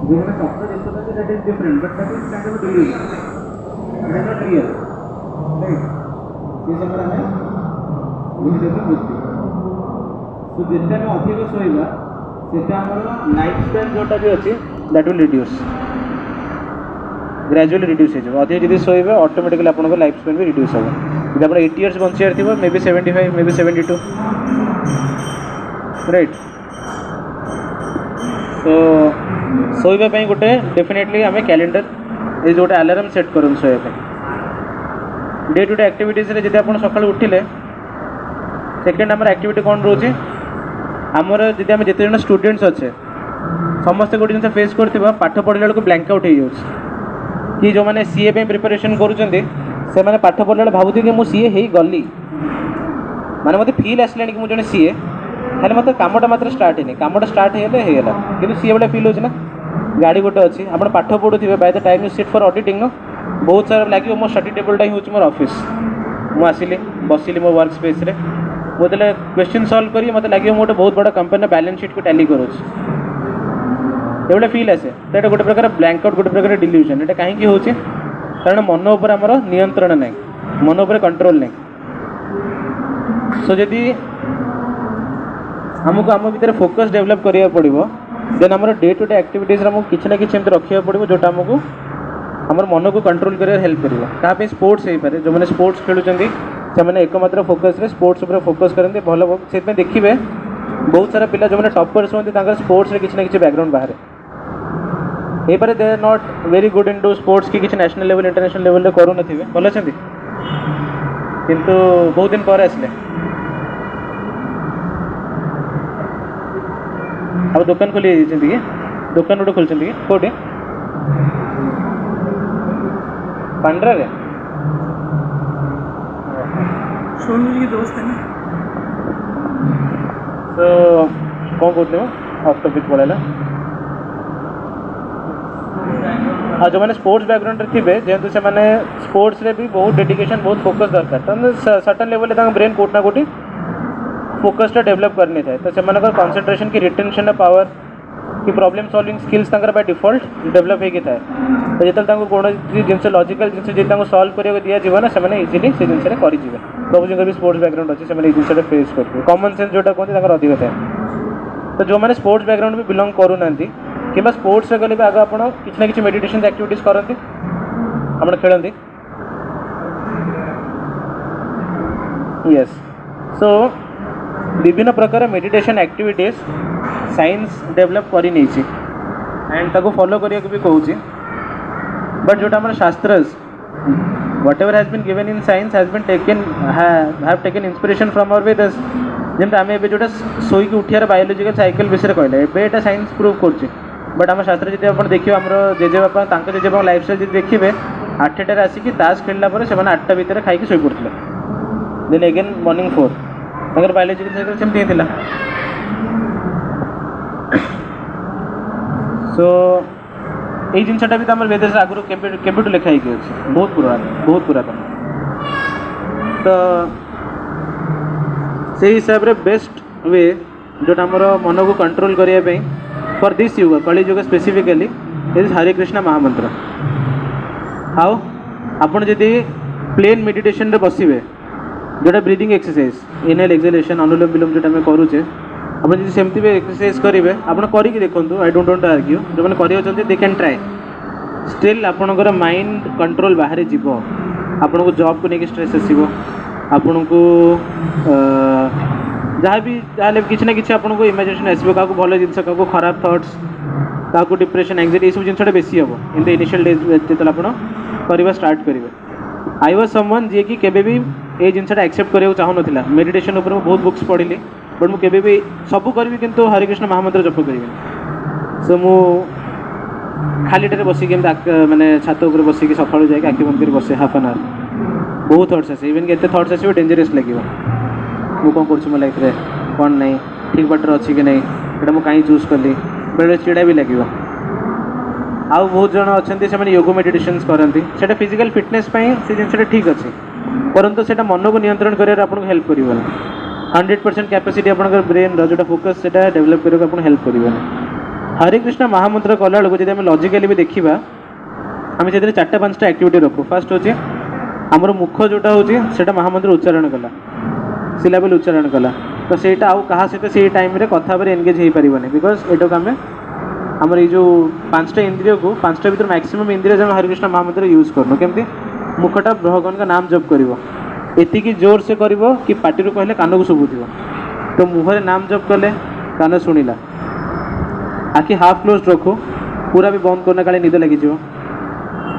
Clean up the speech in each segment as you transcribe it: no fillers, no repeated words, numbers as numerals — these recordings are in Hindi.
जो मैंने सपना देखता था that is different but that is kind of delusion it is not real right ये सब हमें बुझिदेबे बुझते तो जितना में अधिक सोइबा सेटा हमर लाइफ स्पैन जोटा भी अछि that will reduce gradually reduce हो अधिक जब शोबे ऑटोमेटिकली आप लाइफ स्पैन भी रिड्यूस हम जब आप 80 इयर्स बचार थी may be 75 may be 72 right तो शोबा गोटे डेफिनेटली आम कैलेंडर ये गोटे अलार्म सेट करूँ शोबा डे टू डे एक्टिविटीज जब आप सकाल उठिले सेकेंड आम एक्टिविटी कौन रोचे आमर जब आम जिते जन स्टूडेंट्स अच्छे समस्ते गोटे जिन फेस कर पाठ पढ़ला बेलू ब्लैंक आउट हो कि जो मैंने सीए पे प्रिपरेशन करुँचे पाठ पढ़ला भावुथ कि मुझे सीए ही गली माने मत फिल आसला कि मुझे सीए खाली मत कमटा मात्र स्टार्ट है कमटा स्टार्ट होगा कि सीए भाई फिल होना गाड़ी गोटे अच्छी आप पाठ पढ़ुवे by the time you sit for auditing नो बहुत सारा लगे मो स्टडी टेबलटा ही हूँ मोर ऑफिस मुझे आसिली बसिली मो वर्क स्पेस रे मुझे क्वेश्चन सॉल्व करी मत लगे गोटे बहुत बड़ा कंपनी बैलेंस शीट को टैली करुँच ये फिल आसे तो ये गोटे प्रकार ब्लैंक आउट गोटे प्रकार डिल्यूजन ये कहीं होची कारण मन उपर आमर नियंत्रण ना मन उपर कंट्रोल ना सो जदि आमको आम भीतर फोकस डेवलप करिया पड़िबो देन आमर डे टू डे एक्टिविटीज आमको किसी ना किसी रखा पड़ो जोटा आमको आमर मन को कंट्रोल कर हेल्प करिवो क्या स्पोर्ट्स हो पारे जो मैंने स्पोर्ट्स खेलुचंदी से एकमात्र फोकस रे स्पोर्ट्स उपर फोकस करते भल से देखिए बहुत सारा पिला जो मैंने टॉपर्स होती स्पोर्ट्स रे किसी ना किसी बैकग्राउंड बाहर ये पारे they are not very good into sports कि किसी नेशनल लेवल इंटरनेशनल लेवल करूँ भल अच्छा किंतु बहुत दिन पर आसले अब दुकान खोली कि दुकान गोटे खोलते कि कौटे पांड्रा रे दोस्त है ना तो कौन कहते हो ऑफ टॉपिक पड़ेगा हाँ जो मैंने स्पोर्ट्स बैकग्राउंड थे जेहेतु से मैंने स्पोर्ट्स रे भी बहुत डेडिकेशन बहुत फोकस दरकार तो सर्टन लेवल ब्रेन कोटना कोटी फोकसटा डेवलप करनी थाए तो से कंसंट्रेशन की रिटेंशन पावर कि problem solving skills by default develop होगी थाए तो जो कौन जिन लॉजिकल जिन सॉल्व करने दिया जाए ना से इजिली से जिन करेंगे प्रभु जी भी स्पोर्ट्स बैकग्राउंड अच्छे से जिन फेस करेंगे कॉमन सेंस जोटा कहते अधिक थाए तो जो मैंने स्पोर्ट्स बैकग्राउंड भी बिलोंग करूना कि स्पोर्ट्स गले भी आगे आप किसी ना कि मेडिटेशन एक्टिविटीज करते आप खेलते यस सो विभिन्न प्रकार मेडिटेशन एक्टिविटीज साइंस डेवलप कर एंड ताको फॉलो करिया भी कहूँ बट जोटा हमारे शास्त्रस whatever has been given in science has been taken have taken inspiration from our Vedas जमी आम ए जोटा शोक उठार बायोलोजिकल साइकिल विषय कहले एटा साइंस प्रूव कर बट आम शास्त्र जी आप देखिए आम जेजेबापा जेजेबा लाइफ स्टाइल जी देखिए 8टार आसिक ताश खेलला से 8टा भितर खाई शोई पड़ते then again morning 4 biological cycle सेमती होता सो ये जिनटा भी आम वेदर्स आगुरी केबेठू लिखाई अच्छे बहुत पुरातन तो से हिसाब से बेस्ट वे जोटा आमर मन को कंट्रोल करने फॉर दिस युग कली युग स्पेसिफिकली इज हरे कृष्ण महामंत्र हाउ आपड़ जदि प्लेन मेडिटेशन रे बसवे जोटा ब्रीदिंग एक्सरसाइज इनहेल एक्सहेलेशन अनुलोम विलोम जोटा आम करुचे आप सेमती भी एक्सरसाइज करेंगे आप करके देखो I don't want to argue जो मैंने कर दे कैन ट्राए स्टिल आपणकर माइंड कंट्रोल बाहर जीव आपन को जॉब को लेकिन स्ट्रेस आसो आपन को जहाँ भी जहाँ किसी ना कि आपको इमेजिनेशन आसो क्या भल जिन क्या खराब थट्स क्या डिप्रेशन एंग्जाइटी सब जिनटा बेसी हम इन द इनिशियल डेज जो आप करवा स्टार्ट करेंगे आई वाज समवन जी कि केबे भी ये जिनटा एक्सेप्ट करने चाहूँ ना मेडिटेशन उपर बहुत बुक्स पढ़ी बट मुझे भी सब करी किंतु हरे कृष्ण महामंत्र जप करी सो मु खालीटे बसिक माने छात उपर बसिक सकाळू जाए आखि बंद कर बसे हाफ एन आवर बहुत थट्स आसे इवन के थट्स आसो डेंजरस लगे मु कौन कर मो लाइफ कौन नहीं ठीक बाटर अच्छी कि नहीं ये मुझे कहीं चूज कली बेले चिड़ा भी लगे आउ बहुत जन अच्छा से योग मेडिटेशन करती से फिजिकल फिटनेस से जिनसा ठीक अच्छे परंतु से मन को नियंत्रण कर हेल्प कर 100% कैपेसिटी आप ब्रेन जो फोकस से डेवलप करने हेल्प कर हरे कृष्ण महामंत्र कला बेलू जब आम लॉजिकली भी देखा आम से 4-5टा एक्टिविटी रखू फास्ट हूँ आमर मुख जोटा होता महामंत्र उच्चारण कला सिलाबल उच्चारण कला तो सहीटा आउ क्या सहित से टाइम कथा एनगेज हो पारे बिकज एटा को आम आमर ये जो 5टा इंद्रिय को 5टा भर मैक्सिमम इंद्रिय जब हरे कृष्ण महामंत्र यूज करनु केमती मुखटा भगवान का नाम जप कर एतिकी जोर से कर कि पार्टी कहले कान को शुभुव तो मुहरे नाम जप कले कान शुणिला आखि हाफ क्लोज रखो पूरा भी बंद करना काले निद लगी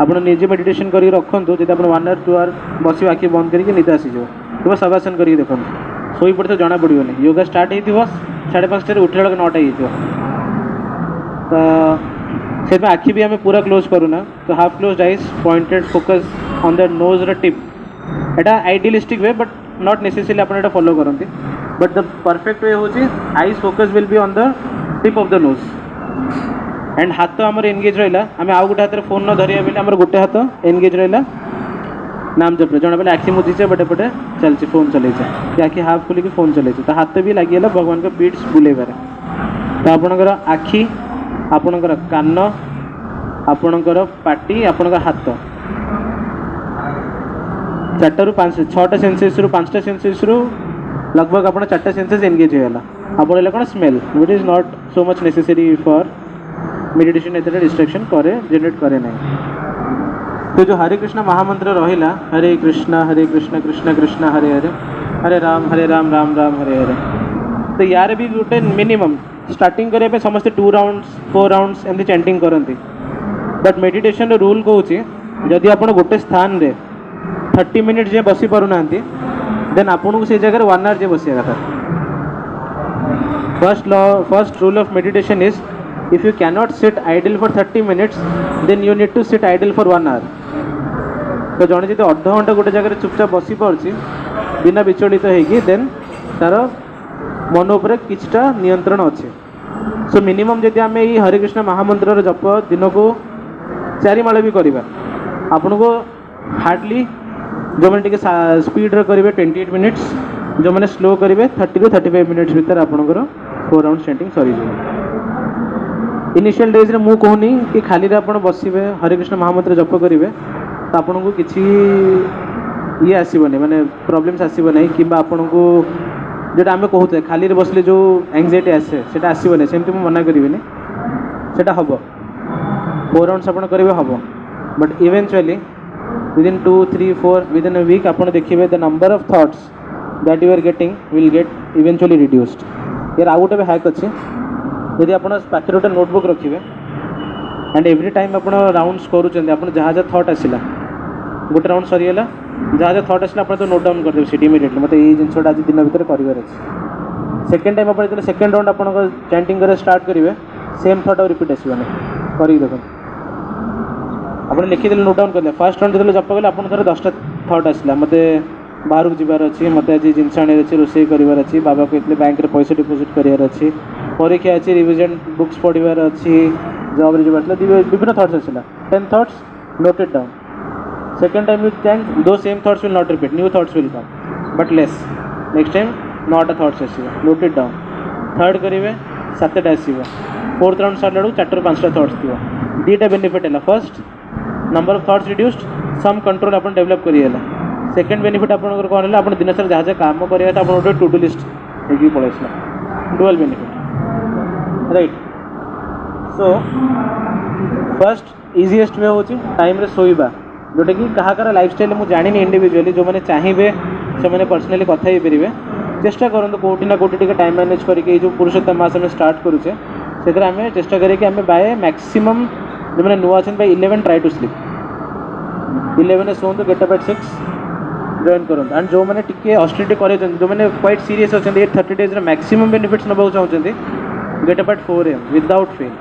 आपड़ निजे मेडिटेशन कर रखु जब आप 1 or 2 आवर बस आखि बंद करके निद आसीज तो शवासन कर देखो शोई पड़े तो जना पड़ोनी योगा स्टार्ट हो 5:30 उठे बेलू 9टा हो तो से आखि भी आम पूरा क्लोज करूना तो half close eyes pointed focus on the nose tip एटा idealistic way but not necessary आप फॉलो करती बट द परफेक्ट वे हूँ eyes focus will be on the tip of the nose and हाथ आमर एनगेज रहा आम आउ गोटे हाथ फोन न धरिया बेले आमर गोटे हाथ एनगेज रहा नाम जप जना बेले आखि मुझीचे बटे पटे चलती फोन चलैचे आखि हाफ खोलिक फोन चलैचे तो हाथ भी लगिगला भगवान का बीट्स बुलेबार तो आपणकर आखि आपणकर कान आपणकर पाटी आपणकर हाथ 4 ରୁ 5 6टा सेंसेस रु 5टा सेंसेस रु लगभग आप 4टा सेंसेस एनगेज होगा आप कौन smell which is not so much necessary for meditation एत डिस्ट्रैक्शन करे जनरेट करे ना तो जो हरे कृष्ण महामंत्र रहा हरे कृष्ण कृष्ण कृष्ण हरे हरे हरे राम राम राम हरे हरे तो यार भी गोटे मिनिमम स्टार्टिंग करने समस्ते 2 राउंड्स 4 राउंड्स एमती चैंटिंग करती बट मेडिटेशन रूल कौच जदि आप गोटे स्थान रे 30 मिनिट जे बसी पारना देन आपन को से जगह 1 आवर जे बसिया कथा first rule of meditation is if you cannot sit idle for 30 minutes then you need to sit idle for 1 hour तो जड़े जब अर्ध घंटा गोटे जगह चुपचाप बसी पार्ची बिना विचलित होगी देन तार मन उपर किछटा नियंत्रण अच्छे सो मिनिमम जदि आम ये हरे कृष्ण महामंत्र जप दिन को 4 माळ भी करवा आपन को हार्डली जो मैंने टी स्पीड करेंगे 28 मिनिट्स जो मैंने स्लो करेंगे 30 ରୁ 35 मिनिट्स भितर आपंकर 4 राउंड चैंटिंग सरी इनिशियल डेज रे मु कहूनी कि खाली आप बसवे हरे कृष्ण महामंत्र जप करेंगे तो आपन को किसी ये आसबनी माने प्रॉब्लम्स आसब ना कि आपन को जोटा आम कहते खाली बसले जो एंजाइटी आसे से आसबनी सेमती मुझे मना करी से हम 4 राउंड्स आप करेंगे हम but eventually within 2, 3, 4 within a week आप देखिए the number of thoughts that you are getting will get eventually reduced यार आउ गोटे हैक अच्छे यदि आप पाखे गोटे नोटबुक रखिए एंड एवरी टाइम आप राउंड्स करूँ आप जहाँ जहाँ थॉट आसला गोटे राउंड सरीगला जहाँ जहाँ थॉट आसला आप तो नोट डाउन करदेवे सीट इमिडिएटली मतलब ये जिनसा आज दिन भितर करार अच्छे सेकेंड टाइम आप सेकेंड राउंड आप चैंटिंग कर स्टार्ट करेंगे सेम थॉट और रिपीट आसबानी कर देखो आप लिखिदेले नोट डाउन करेंगे फर्स्ट राउंड जो जप कले आप 10टा थॉट आसला मत बाहर को जीवार अच्छी मत आज जिनस आने अच्छे रोसे करार अच्छी बाबा कहते बैंक में पैसा डिपोजिट करार अच्छी परीक्षा अच्छी रिविजन बुक्स पढ़ार अच्छी जॉब जीवार विभिन्न थॉट्स आसला 10 thoughts noted down second time you chant दो same thoughts will not repeat new thoughts will come but less next time 9टा थॉट्स आसो नोटेड डाउन थर्ड करेंगे 7टा आसो फोर्थ राउंड सारा 4 ରୁ 5टा थॉट्स थी 2टा बेनिफिट है first number of thoughts reduced some control अपन डेवलप करिएला सेकंड बेनिफिट अपन कौन है अपन दिन सारा जहाँ जहाँ काम करिए तो आप टू डू लिस्ट होगी पड़ेगा dual benefit right so first easiest way हूँ टाइम रे सोइबा जोटा कि कहाकार लाइफस्टाइल मुझे जानी इंडिविजुअली जो मैंने चाहिए से मैंने पर्सनाली कथा ही पारे चेष्टा करूँ कौटी ना कौटी टाइम मैनेज करके जो पुरुषोत्तम मास में स्टार्ट करुचे से आम चेष्टा करें बाय मैक्सिमम जो मैंने नुआ अच्छे बाय 11 ट्राई टू स्लीप 11 शोन गेट अप एट 6 जॉइन करूँ एंड जो मैंने टी ऑस्ट्रिटी कर जो मैंने क्वाइट सीरीयस अच्छा 30 डेज मैक्सिमम बेनिफिट्स नवा चाहते gate up eight 4 AM without fail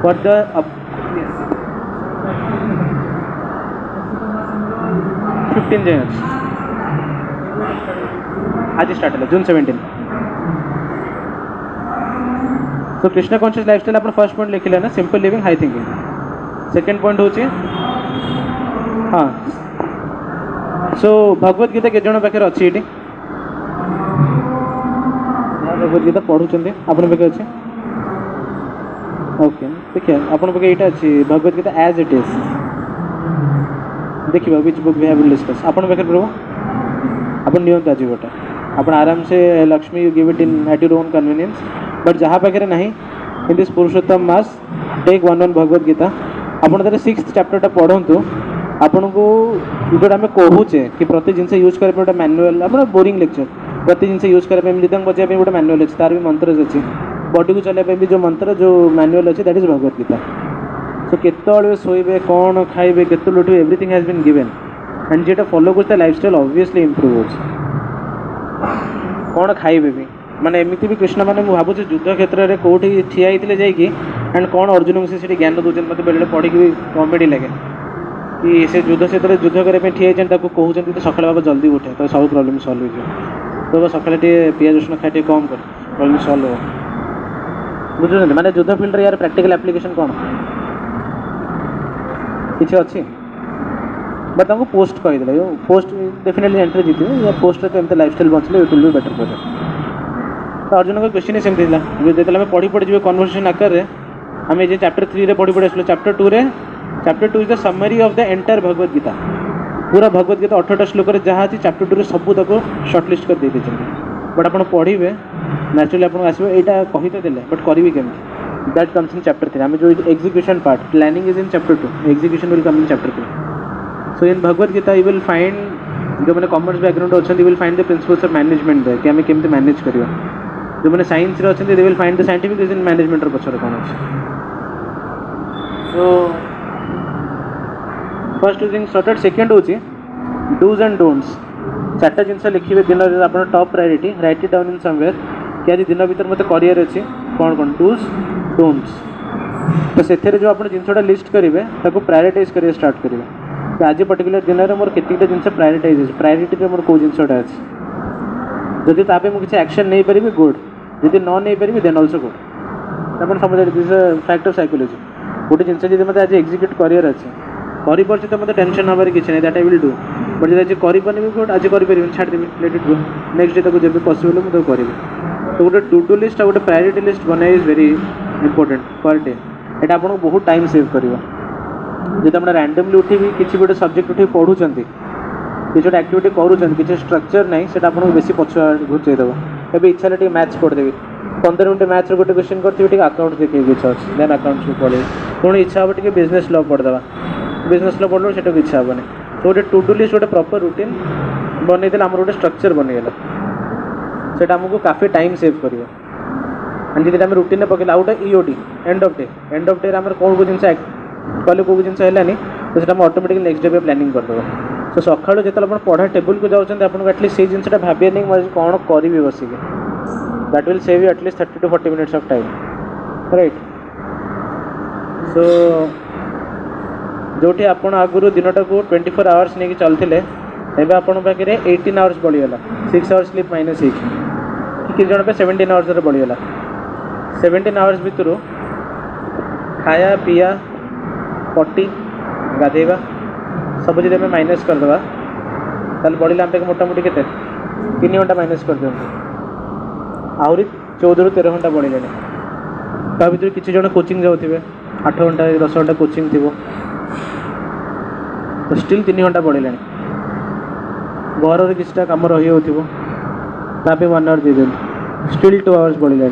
for the 15 जाए आज स्टार्ट है जून 17 तो कृष्ण कॉन्शियस लाइफस्टाइल आप फर्स्ट पॉइंट लिखिले ना simple living high thinking second point हूँ हाँ सो भगवत गीता के जन पाखे अच्छी ये भगवत गीता पढ़ुं आप पाखे अच्छे ओके देखिए आपन पाखे यहाँ अच्छी Bhagavad Gita as it is देखिए which book we have discuss आपन पाखे प्रभु आपन नियंत आज गोटे आप आराम से Lakshmi you give it in at your own convenience but जहाँ पाखे नहीं इन दिस पुरुषोत्तम मास टेक वन भगवत गीता आपन तार 6th चैप्टर पढ़ु आपन को जोटा आम कहूचे कि प्रति जिनस यूज करें गोटे मैनुअल आप बोरिंग लेक्चर प्रति जिनस यूज करें मृदंग बजाई गोटे मैनुअल अच्छे तार भी मंत्र अच्छी बॉडी को चलने भी जो मंत्र जो मैनुअल अच्छे that is Bhagavad Gita so केतवे शोबे कौन खाइबे केत उठे everything has been given and जेटा फॉलो करते लाइफस्टाइल ऑब्वियसली इंप्रूव हो कौन खाइबे भी माने एमती भी कृष्ण मैंने भावुँ युद्ध क्षेत्र में कौटी ठिया होते जाकि एंड कौन अर्जुन को से ज्ञान दौरान मतलब बेले पढ़ी भी कॉमेडी लगे कि से युद्ध क्षेत्र में युद्ध करने ठिया कहते तो सकाल बाबा जल्दी उठे तो सब प्रॉब्लम सॉल्व हो तो सकाल पियाज रसुण खाई कम कर प्रॉब्लम सॉल्व हो बुझुं माने युद्ध फील्ड यार प्रैक्टिकल एप्लिकेशन कौन किसी अच्छी बट हमको पोस्ट कहीदे पोस्ट डेफिनेटली एंट्री जीत या पोस्ट तो एमती लाइफस्टाइल बचले it will be better for तो अर्जुन का क्वेश्चन ही सेमती जो आम पढ़ी पढ़ी जी कन्वर्सेशन आकार में आम ये चैप्टर 3 पढ़ी पढ़ी आसलो chapter 2 is the summary of the entire Bhagavad Gita पूरा भगवत गीता 18टा श्लोक जहाँ अच्छी चैप्टर 2 सब तक सर्टलिस्ट कर देते बट आप पढ़े नेचुरली आपको आसो यहाँ कही तो देले बट करी केमती दैट कम्स इन चैप्टर 3 आम जो execution part planning is in chapter 2 execution will come in chapter 3 so in Bhagavad Gita you will find जो मैंने कॉमर्स बैकग्राउंड अच्छा you will find the principles of management दे कि आम केमती मैनेज करवा जो मैंने साइंस अच्छा they will find the scientific reason management पछर कौन अच्छे so first thing sorted second हूँ डूज एंड डोंट्स 4टा जिनस लिखे दिन आप top priority right it down in somewhere कि आज दिन भर मत कर अच्छे कौन कौन डूज डोंट्स तो से जो आप जिनसा लिस्ट करेंगे ताको प्रायोरिटाइज करेंगे स्टार्ट करेंगे कि आज पर्टिकुलर दिन में मोर केतिकटा जिनस प्रायोरिटाइज अच्छे प्रायोरिटी मोर कौ जिनसा अच्छे जदि तापे मुझे किसी एक्शन नहीं पारि गुड जदि न नहीं पारि देन ऑल्सो गुड आप समझ दिस फैक्ट ऑफ साइकोलॉजी गोटे जिनस जब मतलब आज एक्जिक्यूट कर अच्छे कर तो मतलब टेंशन हमारे किसी नहीं that I will do but जब आज करें भी गुड आज करें छाड़देवी let it go next day जब पसिबल मुझे करी तो गोटे टू डू लिस्ट गोटे प्रायोरिटी लिस्ट बनाए is very important per day यहाँ आपको बहुत टाइम सेव कर जब आप रैंडमली उठी किसी गोटे सब्जेक्ट उठी पढ़ुंट किसी गोटे एक्टिविटी करूँ किसी स्ट्रक्चर ना से आपको बेसी पछुआ घुचेदेव ଏବେ ଇଚ୍ଛା ହେଲେ ଟିକେ ମ୍ୟାଥ୍ ପଢ଼ିଦେବି 15 ମିନିଟ୍ ମ୍ୟାଥ୍ର ଗୋଟେ क्वेश्चन କରିଥିବି ଟିକେ ଆକାଉଣ୍ଟ ଦେଖିବାକୁ ଇଚ୍ଛା ଅଛି ଦେନ୍ ଆକାଉଣ୍ଟକୁ ପଢ଼ିବି ପୁଣି ଇଚ୍ଛା ହେବ ଟିକେ ବିଜନେସ୍ ଲ ପଢ଼ିଦେବା ବିଜନେସ୍ ଲ ପଢ଼ିଲେ ସେଟାକୁ ଇଚ୍ଛା ହେବନି ତ ଗୋଟେ ଟୁ ଡୁ ଲିଷ୍ଟ ଗୋଟେ ପ୍ରପର୍ ରୁଟିନ୍ ବନେଇଦେଲେ ଆମର ଗୋଟେ ଷ୍ଟ୍ରକ୍ଚର୍ ବନିଗଲା ସେଇଟା ଆମକୁ କାଫି ଟାଇମ୍ ସେଭ୍ କରିବ आणि ଯଦି ଆମେ ରୁଟିନ୍ରେ ପକେଇଲା ଆଉ ଗୋଟେ ଇଓଡ଼ି ଏଣ୍ଡ ଅଫ୍ ଡେରେ ଆମର କେଉଁ ଜିନିଷ କଲେ କେଉଁ ଜିନିଷ ହେଲାନି ତ ସେଇଟା ଆମେ ଅଟୋମେଟିକ୍ ନେକ୍ସଟ ଡେ ପ୍ଲାନିଂ କରିଦେବା तो सकाळु जेतेले आपण पढ़ा टेबल को जाउछन आपन एटलीस्ट से जिनसटा भाबिए नहीं मैं कौन करी बसिके that will save you at least 30 to 40 minutes of time right so जोटी आपण आगुरु दिनटा को 24 आवर्स नहीं चलथिले एबे आपण पाखे 18 आवर्स बढ़ीगला 6 आवर्स स्लीप माइनस कि जन पे 17 आवर्स बढ़ीगला 17 आवर्स भितर खाया पिया पट्टी गाधेबा सब जब आम माइनस करदे बढ़ला आम मोटामोटी के 3 घंटा माइनस कर दिखाँ आहरी 14 ରୁ 13 घंटा बढ़े ता भर किसी जन कोचिंग जाऊे 8 घंटा 10 घंटा कोचिंग थी तो स्टिल 3 घंटा बढ़े घर किसी कम रही हो 1 आवर दे दिखाँ स्टिल 2 आवर्स बढ़े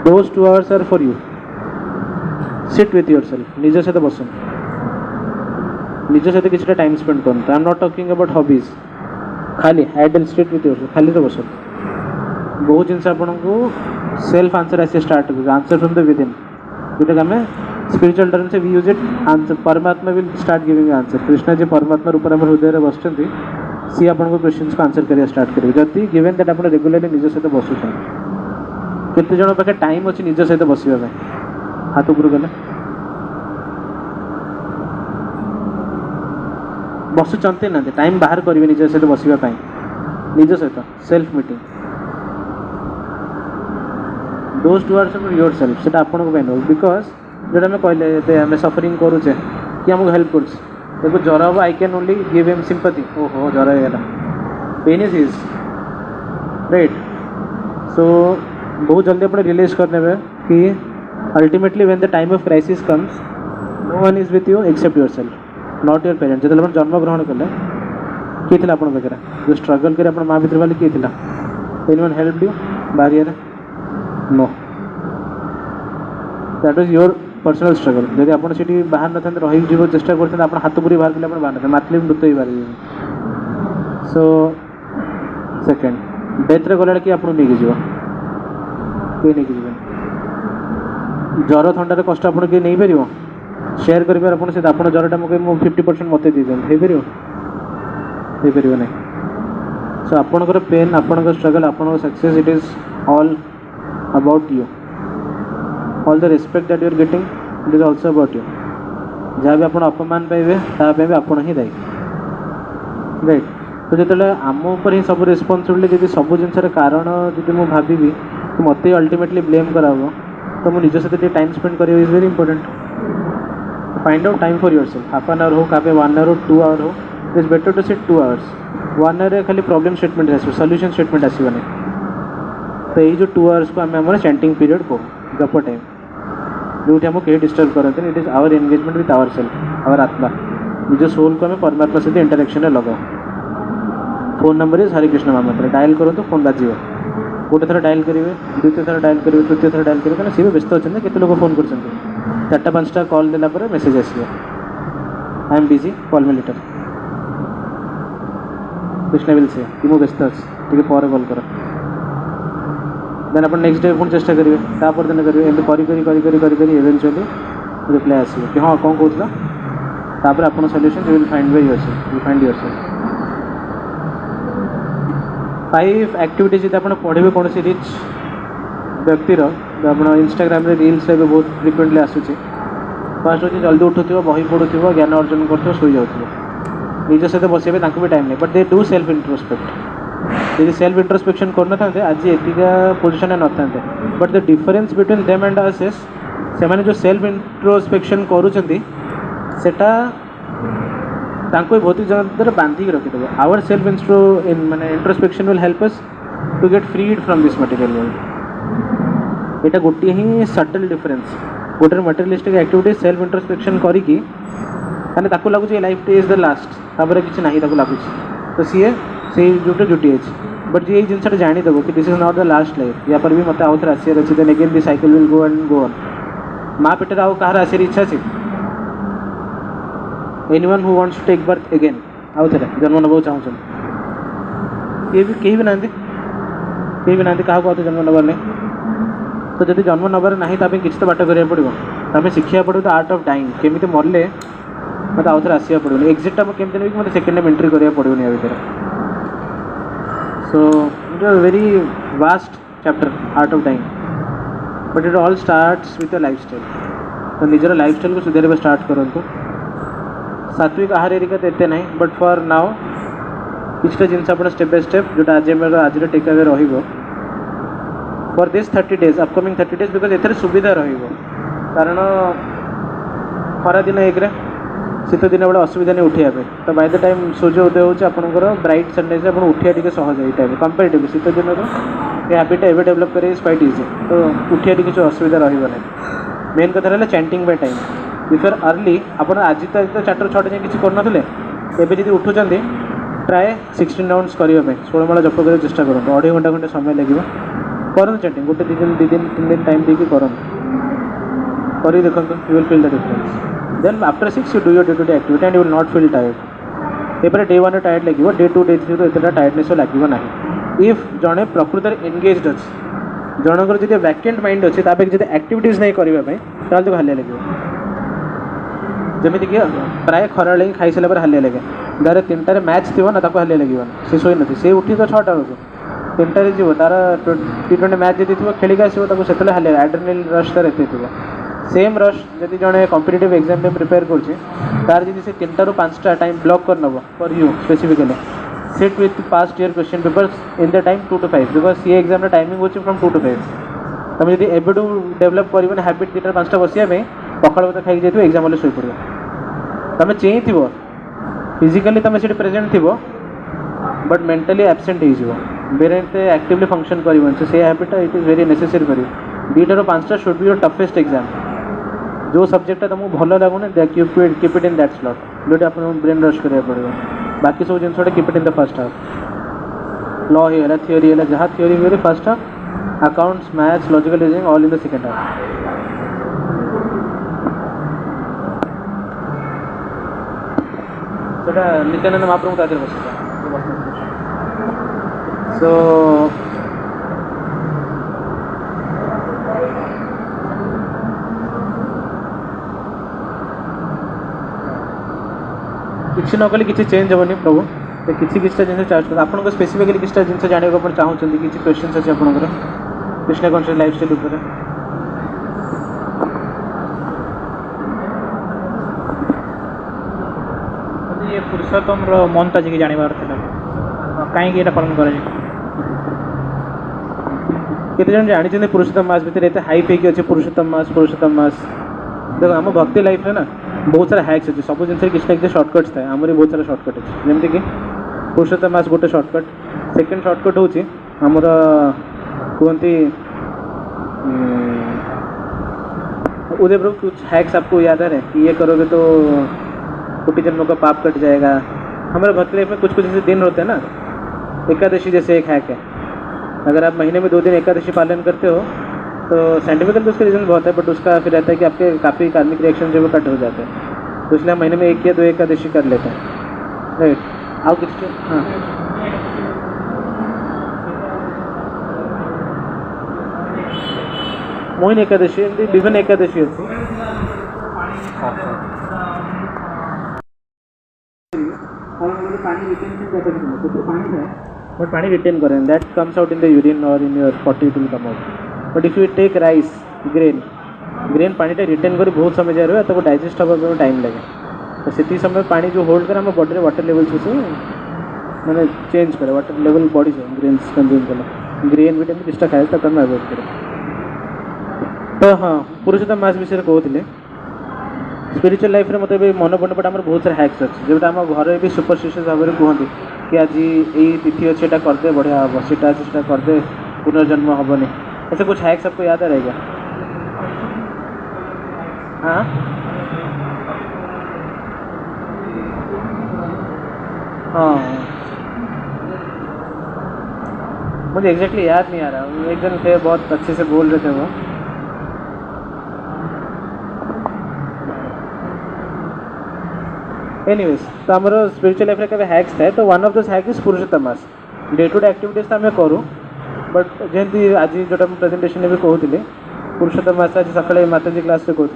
those 2 hours are for you sit with yourself निज सहित बस निज सहित किसी टाइम स्पेंड करूँ I am not talking about hobbies खाली आइडल स्ट्रीट विथ योर खाली तो बस बहुत जिन आपको सेल्फ आंसर आसे स्टार्ट कर answer from the within जोटा आम स्पिरिचुअल टर्म से वी यूज इट आंसर परमात्मा will start giving answer Krishna ji परमात्मा रूप में हृदय बस सी आपको क्वेश्चन को आंसर करिया स्टार्ट करेंगे जदि गिवन दैट आप रेगुलरली निज सहित बसुन केते जन पाखे टाइम अच्छी निज सहित बसवा हाथ ऊपर गले बसुंते ना टाइम बाहर करेंगे निज सहित बसवाई निज सहित self meeting those 2 hours for your self से आपको बिकज जो आम कहले आम सफरिंग करुचे कि आमको हेल्प कर ज्वर हम I can only give him sympathy ओहो ज्वर होगा pain is his right so बहुत जल्दी आप रियलाइज करने कि ultimately when the time of crisis comes no one is with you except yourself not your parents जो जन्म ग्रहण कले किए थे आप पाखे जो स्ट्रगल कर माँ भितर वाले किए थे anyone help you barrier know that was your personal struggle जब आप बाहर न था रही चेष्टा करते आप हाथ पूरी बाहर कले बाहर ना मातले मृत्यु ही बाहर सो सेकेंड डेथ्रे गला कि आपको नहीं जीव किए नहीं जीवन ज्वर थंडार कष्ट आपड़ किए नहीं पार सेयार करेंगे आप ज्वरटा मुझे 50% मत दी दिखाई पार ना सो आपणकर पेन आपणकर स्ट्रगल आपणकर success it is all about you all the respect that you are getting it is also about you जहाँ भी आप अपमान पाइबे ताकि भी आपण ही दायी राइट तो जो आम उपर ही सब रेस्पॉन्सिबिलिटी जब सब जिनसर कारण जब मुझे भावी तो मत अल्टिमेटली ब्लेम कराब तो मुझे निज सहित टाइम स्पेंड कर is very important find out time for yourself half an hour हो क्या 1 आवर हो 2 आवर हो it is better to sit 2 hours 1 hour खाली प्रॉब्लम स्टेटमेंट आस सॉल्यूशन स्टेटमेंट आसवानी तो ये जो 2 आवर्स को आम चैंटिंग पीरियड कहूँ गप टाइम जो आमको कहीं डिस्टर्ब करते it is our engagement with our self our आत्मा निज सोल को आम परमात्मा सहित इंटरेक्शन लगाओ phone number is Hare Krishna महामंत्र डायल करूँ फोन बाजिव गोटे थर डायल करेंगे द्वितीय थर डायल करेंगे तृतीय थर डायल करेंगे सी भी व्यस्त अच्छा केते लोग फोन कर 4-5टा कॉल देला मेसेज आसो I am busy call me later Krishna will say कि व्यस्त अच्छी पर कॉल कर देन आप नेक्स्ट डे पुणी चेष्टा करेंगे तापर दिन करेंगे एमती करी इवेंचुअली रिप्लाई आसो कि हाँ कौन कहला तापर आप solution you will find by yourself you find yourself 5 activities जब आप पढ़े कौन सी रिच व्यक्तिर आप इंस्टाग्राम रील्स भी बहुत फ्रिक्वेंटली आसूँ फर्स्ट हूँ जल्दी उठुव बही पढ़ुव ज्ञान अर्जन कर शोई जाऊँ निज सहित बसवा भी टाइम नहीं but they do self introspect यदि सेल्फ इंट्रोस्पेक्शन करना आज एतिका पोजिशन न था but the difference between them and us is से जो सेल्फ इंट्रोस्पेक्शन करूँटा तांको भौतिक जगत द्वारा बांधिक रखिदेव आवर सेल्फ माने introspection will help us to get freed from this material world यहाँ गोटे ही सटल डिफरेन्स गोटे मटेरियलिस्टिक एक्टिविटी सेल्फ इंट्रोस्पेक्शन करी लगुच लाइफ इज द लास्ट तापर किसी ना लगुच तो सी से जो जुटी बट जी जिनसा जानीदेव कि this is not the last life या पर भी मत आउ थे आसार अच्छी then again the cycle will go and go on माँ पेटर आउ कहार आसार इच्छा अच्छी anyone who wants to take birth again आउ थे जन्म नबा चाहूँ ये भी कहीं भी ना क्या जन्म नबार नहीं तो जब जन्म नबार ना तो किसी तो बाट करा पड़ो तो शिखा पड़ो द आर्ट ऑफ डाइंग केमी मरले मत आउ थे आसवा पड़ो एक्जिटा केमी नहीं मतलब सेकेंड टाइम एंट्री करा पड़ो या भर so it is very vast chapter art of dying but it all starts with a life style तो निजर लाइफ स्टाइल को सुधार स्टार्ट करूँ सात्विक आहार एरिका तो एते नहीं बट फॉर नाउ किसी जिन आप स्टेप बाय स्टेप जो आज आज टेक अवे रही for this 30 days upcoming 30 days because एथे सुविधा कारण खरा दिन एक शीत दिन बड़े असुविधा नहीं उठाइबे तो बाय द टाइम सूर्य उदय होची आपनकर ब्राइट सनराइज आप उठिया टिके सहज ये टाइम कंपेरेटिवली शीत दिन ये हैबिट एवं डेवलप करें इज क्वाइट इजी तो उठिया टिके असुविधा रही मेन कथा है chanting by time if you're early आप आज तो 4-6 जाए किसी करें एवं जब उठुंट ट्राए 16 राउंड्स करने 16 माला जप कर चेष्टा करूँ 2.5 घंटा खंडे समय लगे करूँ चैंटिंग गोटे 2 दिन 3 दिन टाइम देकी करूँ कर देखो you will feel the difference then after 6 you do your day to day activity and you will not feel tired एपर डे 1 टायर्ड लगे डे 2 डे 3 तो इतना टायर्डनेस लगे ना इफ जड़े प्रकृत एंगेज्ड अच्छे जनकर जब वैकेंट माइंड अच्छे जब एक्टिविटीज नहीं करने तो हालिया लगे जमीक प्राय खरा खाई सारा हालिया लगे दारे 3टार मैच थी ना हालिया लगे सी शोई नहीं सी उठी तो 6टा बेलू 3टार जीव तार T20 मैच जी थी खेलिक आसो से हालिया एड्रेनालिन रश तार एत सेम रश जब जड़े कॉम्पिटिटिव एग्जाम में प्रिपेयर कर जी से 3 रू 5टा टाइम ब्लॉक कर नब for you specifically sit with past year question papers in the time 2 to 5 because सी एग्जाम टाइमिंग हो फ्रॉम 2 to 5 तुम जब एवं डेभलप कर हैबिट 2-5टा बसिया पखाड़ भात खाई जाइए एग्जाम हॉल शोपड़ तुम चेई थी फिजिकली तुम से प्रेजेंट थी बट मेंटली एब्सेंट हो ब्रेन एक्टिवली फंक्शन कर से habit it is very necessary for you दुईटार पांचटा should be your toughest exam जो सब्जेक्टा तुमको भल लगुनि keep it in that slot जो आप ब्रेन रश करा पड़ो बाकी सब जिन keep it in the first half law है थियोरी है जहाँ थियोरी हुए first half accounts maths logical reasoning all in the second half सेटा नित्यानंद महाप्रभु तादेर बस सो किसी न कले किसी चेंज हेनी प्रभु तो किसी किसी जिन चार्ज आपको स्पेसिफिकली किसी जिन जानवर चाहते किसी क्वेश्चन अच्छे आपंकर कृष्ण कॉन्शियस लाइफ स्टाइल उपर ये पुरुषोत्तम मन तो आज जानवर कहीं पालन कर केते जन जानी पुरुषोत्तम मास भितर एत हाइप होगी अच्छे पुरुषोत्तम मास देखो आम भक्ति लाइफ में ना बहुत सारा हैक्स अच्छे सब जिन किसी ना किसी सर्टकट्स थाए आमर बहुत सारा सर्टकट अच्छे जमीक कि पुरुषोत्तम मास गोटे सर्टकट सेकेंड सर्टकट हूँ आमर कहते उदय प्रभु कुछ हैक्स आपको याद आ रहे हैं कि ये करोगे तो कोटि जन्मों का पाप कट जाएगा। हमारे भक्ति लाइफ में कुछ कुछ ऐसे दिन होते हैं ना एकादशी जैसे एक हैक है अगर आप महीने में 2 दिन एकादशी पालन करते हो तो साइंटिफिकल तो उसका रीज़न बहुत है बट उसका फिर रहता है कि आपके काफ़ी कार्मिक रिएक्शन जो वो कट हो जाते हैं तो इसलिए हम महीने में 1 या 2 एकादशी कर लेते हैं राइट आओ किस हाँ मोहिनी एकादशी एमती विभिन्न एकादशी अच्छी बट पानी रिटेन करें that comes out in the urine और in your potty it will come out but if you take rice grain पानीटा रिटेन कर बहुत समय जाए रहा डाइजेस्ट होगा टाइम लगे तो से समय पानी जो होल्ड करे आम बॉडी वाटर लेवल से मैंने चेंज करे वाटर लेवल बॉडी से ग्रेन्स कंज्यूम कले ग्रेन विटामिन किसटा खाए तो कम अवॉइड करे तो हाँ पुरुषोत्तम मास विषय कहते स्पिरिचुअल लाइफ में मतलब मन पड़े बट आम बहुत सारा हैक्स अच्छे जोटा आम घर भी सुपरस्टिशियस भाव में कहते कि आज यही तिथि अच्छे करदे बढ़िया हम सीटा अच्छे से करदे पुनर्जन्म हेनी ऐसे कुछ हैक्स आपको याद आ रहेगा हाँ हाँ मुझे एग्जैक्टली याद नहीं आ रहा एक दिन थे बहुत अच्छे से बोल रहे थे वो एनीवेज तो आम स्पिरिचुअल लाइफ में हैक्स थाए तो one of those hack is Purushottam Maas day to day activities तो आम करूँ बट जमी आज जो प्रेजेंटेशन भी कहते पुरुषोत्तम मास आज सकाଳେ माताजी क्लास रे कहते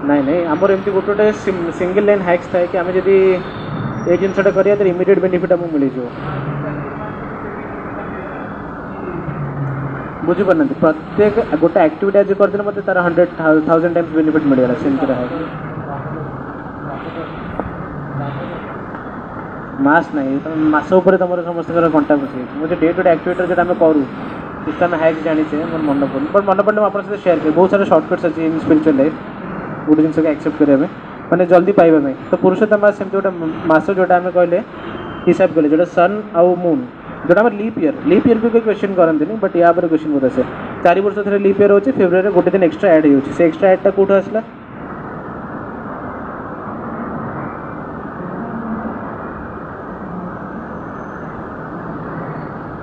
नहीं नहीं आमर एमती गोटे गोटे सिंगल लाइन हैक्स थाए कि आम जब ये जिनसा करिया तो इमिडिएट बेनिफिट आमको मिल बुझीपार प्रत्येक गोटे एक्टिविटी आज करते मतलब तार 100,000 टाइम्स बेनिफिट मिलगला सेमती मास नहीं तुम मास उपर तुम समस्त कंटा बस मुझे डे टू डे एक्टिविटी जो आम करूँ सिस्टम हैक्स जाने मोर मन पड़े बट मन पड़े आप शेयर करें बहुत सारे सर्टकट्स अच्छे इन स्पिरिचुअल लाइफ गोटे जिनस एक्सेप्ट करने मैंने जल्दी पाइबा तो पुरुषोत्तम मास सेमती गोटे मास जोटा आम कहले हिसाब कले जो सन आउ मून जोटा आम लीप ईयर भी कोई क्वेश्चन करते बट या पर क्वेश्चन बहुत आसे 4 वर्ष थे लीप ईयर होची फेब्रुआरी गोटे दिन एक्सट्रा ऐड हो से एक्सट्रा ऐडटा कौट आसला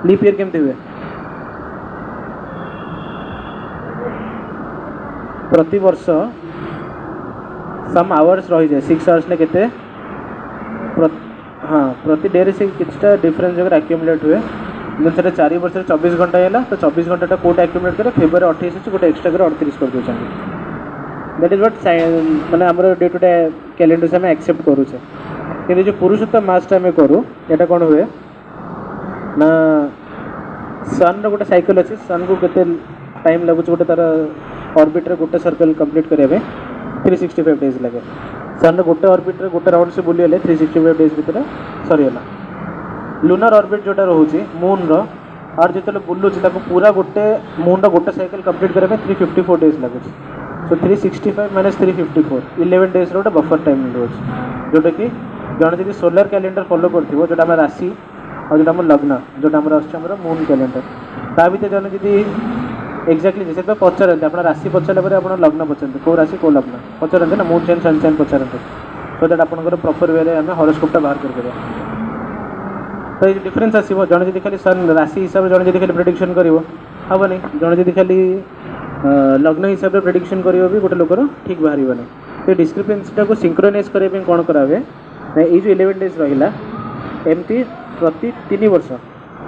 लीप ईयर केमती हुए प्रति वर्ष सम आवर्स रही जाए 6 आवर्स ने केते हाँ प्रति डे से कितना डिफरेंस जगह एक्यूमुलेट हुए जिन 4 वर्ष 24 घंटा है तो 24 घंटा कोट एक्यूमुलेट करे फेब्रुआरी 28 गोटे एक्सट्रा कर 38 कर दूसरा दैट इज व्हाट मैंने आम डे टू डे कैलेंडर से एक्सेप्ट करूचे कि जो पुरुषोत्तम मासटा आम करूँ यहाँ कौन हुए ना सन रोटे साइकिल अच्छे सन को केते टाइम लगुच गोटे तार ऑर्बिट रे गोटे सर्कल कंप्लीट करने 365 डेज लगे सन गोटे ऑर्बिट रे गोटे राउंड से बुलीगले 365 डेज भितर सरीगला लुनार ऑर्बिट जोटा रोचे मून और जो बुलूचे पूरा गोटे मून गोटे साइकिल कंप्लीट करने 354 डेज लगुच सो 365 माइनस 354 11 डेज रोटे बफर टाइम रोज जोटा कि जड़े जब सोलार कैलेंडर फॉलो करो जो राशि और जो लग्न जो आम मून कैलेंडर ता भर जन जी एक्जाक्टली जैसे पचारते आप राशि पचारे आप लग्न पचारते कौ राशि कौ लग्न पचारते ना मून चेन सन चेन पचारते सो दैट आपंकर प्रॉपर वे में हॉरोस्कोपटा बाहर कर तो ये डिफरेंस आसो जड़े जी खाली सन राशि हिसाब से जड़े जी खाली प्रेडिक्शन कर हेनी जड़े जी खाली लग्न हिसाब से प्रेडिक्शन कर भी गोटे लोकर ठीक बाहर नहीं तो डिस्क्रिपेन्सीटा को सिंक्रोनाइज करने कौन कराए ना ये जो 11 डेज रहा एमती प्रति 3 वर्ष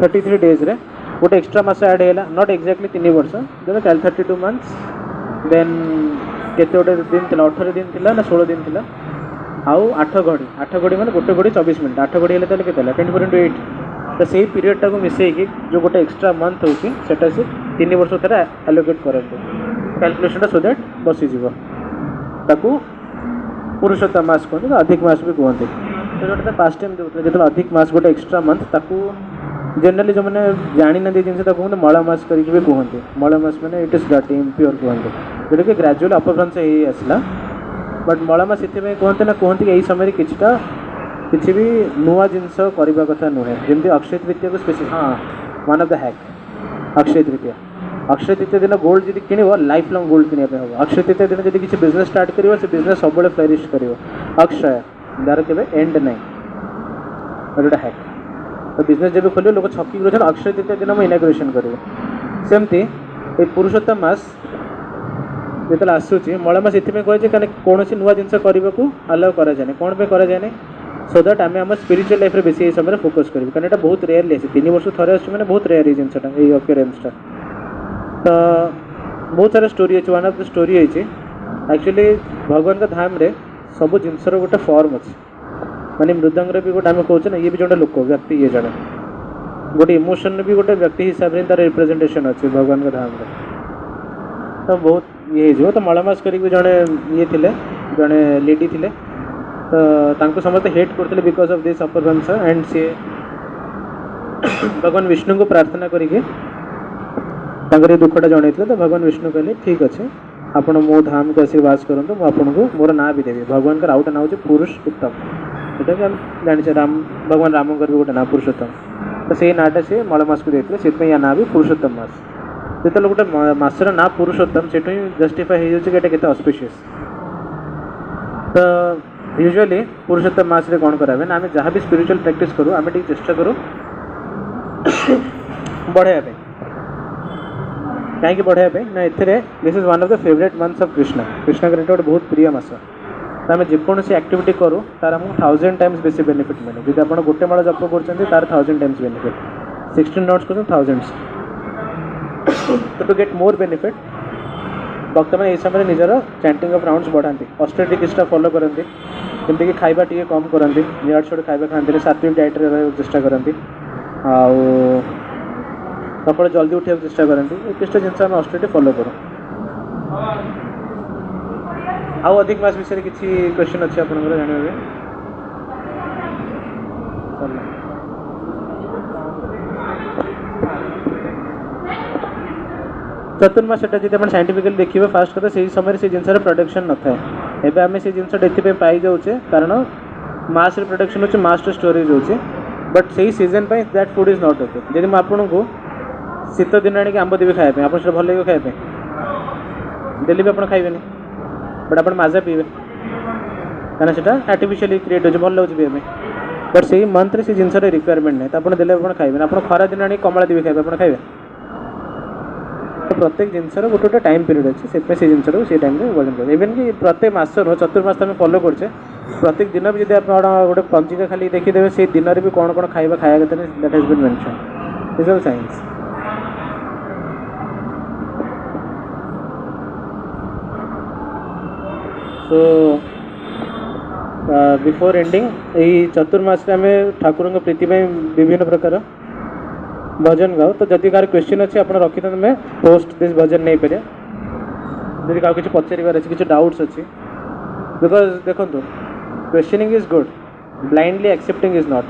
33 डेज रे गोटे एक्स्ट्रा मास ऐड है नॉट एक्जाक्टली 3 वर्ष जो 32 मंथ्स देन केते गोटे दिन थी 18 दिन थी ना 16 दिन थी आउ 8 घड़ी मैंने गोटे घड़ी 24 मिनट 8 घड़ी है के 24/8 तो से पीरियडटा को मिसेक जो गोटे एक्स्ट्रा मंथ होची सेटा से 3 वर्ष थे एलोकेट करते कैलकुलेशन सो दैट बसीज ताकू पुरुषोत्तम मास कहते अधिक मास भी कहते तो जो पास्ट टाइम देते जो अधिक मास गोटे एक्स्ट्रा मंथ ताकू जनरली जो मैंने जानी ना जिन कहते मला मास करके भी कहते मला मास मैंने इट इज डटी इम्प्योर कहते जोटा कि ग्राजुअल अपभ्रंश हो आसला बट मला मास ये कहते ना कहते कि यही समय किसी भी नुआ जिनस करने कथा नुहे जमी अक्षय तृतीया को स्पेशल हाँ वन ऑफ द हैक अक्षय तृतीया दिन गोल्ड जी किण लाइफ लंग गोल्ड किनाप हम अक्षय तृतीया दिन जब किसी बिजनेस स्टार्ट कर बिजनेस सब फ्लरिश कर अक्षय दार के एंड ना गोटे हैक तो बिजनेस जब खोल लोग छकी रोज अक्षय तृतीया दिन मुझे इनाग्रेशन करेंगे सेमती ये पुरुषोत्तम मास जो आसूँ मल मास ये कहे कौन नुआ जिन करने को अलाउ कराए कौन पे कराए सो दैट आम आम स्पिरिचुअल लाइफ बेसी ये समय फोकस करें कारण यहाँ बहुत रेयरली आसे 3 वर्ष थे आस मैंने बहुत रेयर जिनसा ये अपियरेन्सटा तो बहुत सारा स्टोरी अच्छे वन ऑफ द स्टोरी है एक्चुअली भगवान का धाम रे सब जिनसर गोटे फॉर्म अच्छे माने मृदंगर भी गोटे आम कहे ना ये भी जो लोक व्यक्ति ये जड़े गोटे इमोशन भी गोटे व्यक्ति हिसाब से तार रिप्रेजेंटेशन अच्छे भगवान का धाम रे तो बहुत ये हो तो मलमास कर जड़े ये थे जड़े लेडी थे तो समस्त हेट करते बिकज ऑफ दिस अपरभंश एंड सी भगवान विष्णु को प्रार्थना करके दुखटा जन तो भगवान विष्णु कहले ठीक अच्छे आपण मो धाम को आसिक वास करूँ मुझे मोर ना भी देवी भगवान का आउटा ना हो पुरुष उत्तम जोटा कि हम जाने राम भगवान राम भी गोटे ना पुरुषोत्तम तो से नाटा से मलमास को देते से या ना भी पुरुषोत्तम मास जो गोटे मासर ना पुरुषोत्तम से जस्टिफाई हो जाए ऑस्पिशियस तो यूजुअली पुरुषोत्तम मास रे कौन करावे ना आम जहाँ भी स्पिरिचुअल प्रैक्टिस करूँ आम चेष्टा करूँ बढ़ाया कहीं बढ़ाया ना ए this is one of the favourite months of Krishna Krishna का गोटे बहुत प्रिय मास तो आम जेकोसी एक्टिविटी करूँ तार आमको 1000 टाइम्स बेसी बेनिफिट मिले जब आप गोटे माल जप कर तार 1000 टाइम्स बेनिफिट 16 नोट्स कर थाउजेंड्स तो टू गेट मोर बेनिफिट भक्त मैंने ये समय निजर चैंटिंग ऑफ राउंड्स बढ़ाती ऑस्ट्रेटिकिस्टा फॉलो करती जमीक खाଇବା टी कम करती नियाड़ छोड़ खाଇବା खाते सात्विक डाइट रहा चेष्टा करती सकाल जल्दी उठा चेष्टा करती किसी जिन आम ऑस्ट्रेटी फॉलो करूँ आउ अधिक मास विषय किसी क्वेश्चन अच्छे आप जानवे चतुर्मास जी आप साइंटिफिकली देखिए फास्ट कथा से समय से जिनसर प्रोडक्शन न था एवं आम से जिनसा ये पाई जाऊे कारण मास प्रोडक्शन होचे मास स्टोरेज होचे बट से season that food is not okay जब मुझे आपको शीत दिन आगे आंब देवी खायापे आप भल लगे खायापे डेली भी आप खाइबे बट आप माजा पीबे कहीं से आर्टिफिशियली क्रिएट हो भल लगे पीवा बट से मंथ से जिनसर रिक्वायरमेंट नहीं तो आप देले आप खाइबे आप खरा दिन आगे कमला देवी खाइबे आप खाइबे तो प्रत्येक जिनसर गोटे गोटे टाइम पीरियड अच्छे से जिनसर से टाइम वजन कर इवेन कि प्रत्येक मास चतुर्मास आम फॉलो करचे प्रत्येक दिन भी जब आप गोटे पंचिका खाली देखीदे से दिन में भी कौन कौन खाଇବା खाया that has been mention this all science so before ending यही चतुर्मास आम ठाकुर प्रीति विभिन्न प्रकार भजन गाओ तो जदि कार क्वेश्चन अच्छे आप रखी था मैं पोस्ट दिस भजन नहीं पारे जब क्या किसी पचार अच्छे किसी डाउट्स अच्छी बिकज देखो questioning is good blindly accepting is not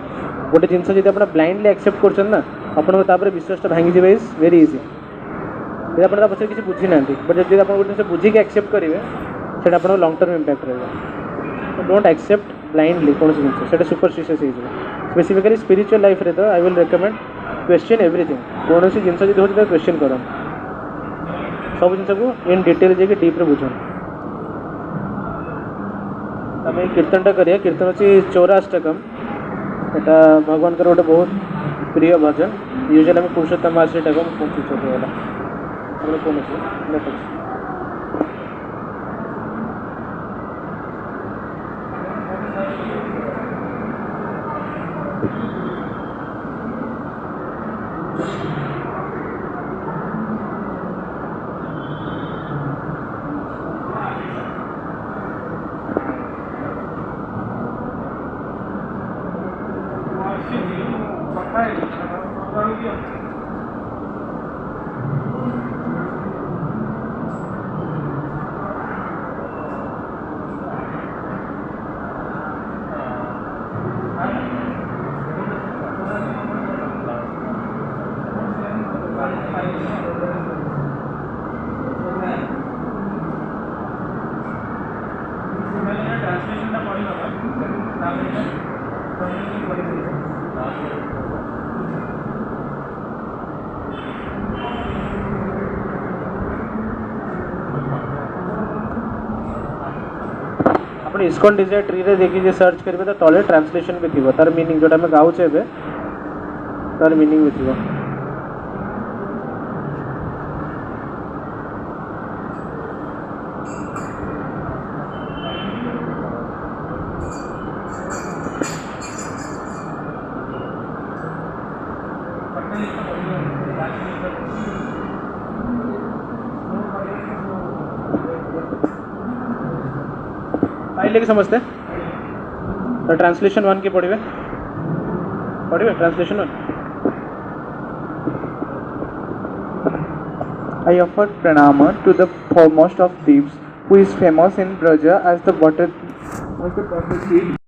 गोटे जिन जब आप ब्लाइंडली एक्सेप्ट करना आपपर विश्वास भांगी जाए इज वेरी इजी जब आप पचार किसी बुझी ना बट जब आप गोटे जिन बुझी एक्सेप्ट करेंगे से आप लंग टर्म इम्पैक्ट रहेगा डोंट एक्सेप्ट ब्लाइंडली कौन सी जिन सुपरस्टिशियस हो स्पेसिफिकली स्पिरिचुअल लाइफ रे तो I will recommend question everything कौन सी जिन जो हो क्वेश्चन कर सब जिन को इन डिटेल जाकि डीप्रे बुझ आम कीर्तनटा करिया कीर्तन अच्छी चौराष्टकम एटा भगवान का गोटे बहुत प्रिय भजन यूजुअली आम पुरुषोत्तम आश्रयटाक गला कौन अच्छे ଆପଣ ଇସ୍କନ ଡିଜାୟାର ଟ୍ରୀରେ ଦେଖିକି सर्च करेंगे तो तले ट्रांसलेशन भी थी तार मीनिंग जोटा आम गाँचे तार मीनिंग भी थी पाइले कि समझते तो ट्रांसलेशन 1 के पढ़े translation 1 I offer pranama to the foremost of thieves, who is famous in Braja as the water seed